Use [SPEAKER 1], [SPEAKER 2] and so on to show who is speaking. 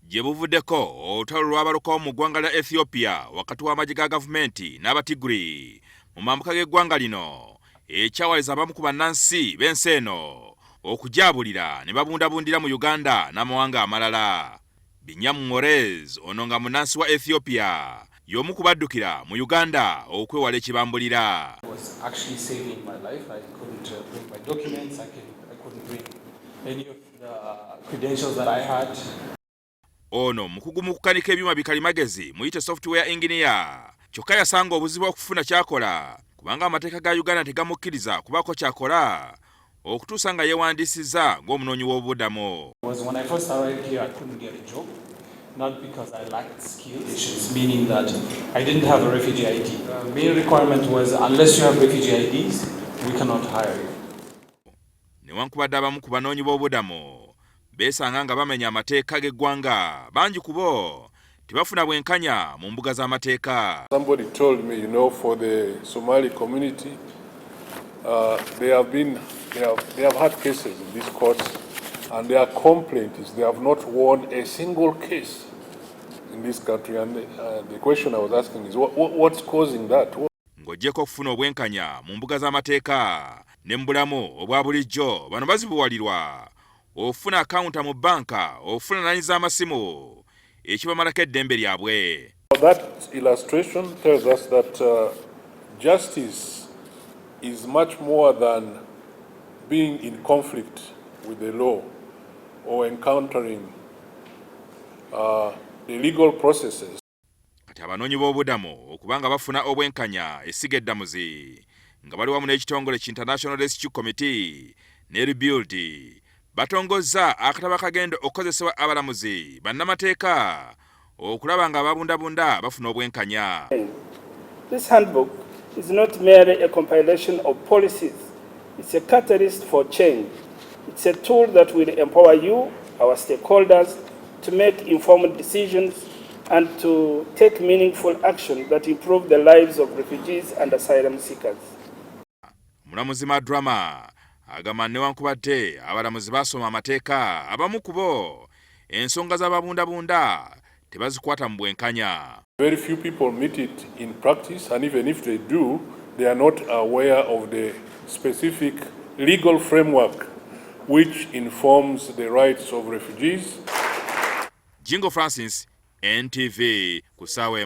[SPEAKER 1] Gyebuvuddeko olutalo lw'abalukawo mu ggwanga lya Ethiopia wakati w'amagye ga gavumenti n'abatiguri mu mambuka g'eggwanga lino ekyawaliza abamu ku bannansi b'ensi eno okujaabulira ne babundabundira mu Uganda n'amawanga amalala. Binyamungorez ono nga munnansi wa Ethiopia y'omu ku baddukira mu Uganda okwewala ekibambulira. Ono mukugu mu kukanika ebyuma bikalimagezi muyite software engineer kyokka yasanga obuzibu okufuna kyakola kubanga amateeka ga Uganda tegamukkiriza kubaako kyakola okutuusa nga yeewandiisizza ng'omunoonyi w'obubuddamu.
[SPEAKER 2] Not because I lacked skills, meaning that I didn't have a refugee ID. The main requirement was unless you have refugee IDs, we cannot hire you.
[SPEAKER 1] Newankubadde abamu ku banoonyi b'obubuddamu beesanga nga bamenya amateeka g'eggwanga, bangi ku bo tebafuna bwenkanya mu mbuga z'amateeka.
[SPEAKER 3] Somebody told me, for the Somali community, they have had cases in these courts, and their complaint is they have not won a single case in this country. And the question I was asking is, what's causing that?
[SPEAKER 1] Ng'oggyeko okufuna obwenkanya mu mbuga z'amateeka ne mu bulamu obwa bulijjo, bano bazibuwalirwa ofuna akawunta mu banka, ofuna nnanyi z'amasimu ekibamalako eddembe lyabwe.
[SPEAKER 3] That illustration tells us that justice is much more than being in conflict with the law or encountering the legal processes.
[SPEAKER 1] Kati abanoonyi b'obubuddamu okubanga bafuna obwenkanya Essiga eddamuzi nga bali wamu n'ekitongole ki International Rescue Committee ne Rebuild batongozza akatabo akagenda okukozesebwa abalamuzi bannamateeka okulaba nga ababundabunda bafuna obwenkanya.
[SPEAKER 4] This handbook is not merely a compilation of policies. It's a catalyst for change. It's a tool that will empower you, our stakeholders, to make informed decisions and to take meaningful action that improve the lives of refugees and asylum seekers.
[SPEAKER 1] Omulamuzi Madrama agamba newankubadde abalamuzi basoma amateeka, abamu ku bo ensonga z'ababundabunda tebazikwata mu bwenkanya.
[SPEAKER 3] Very few people meet it in practice, and even if they do, they are not aware of the specific legal framework which informs the rights of refugees.
[SPEAKER 1] Jingo Francis, NTV, Kusawe.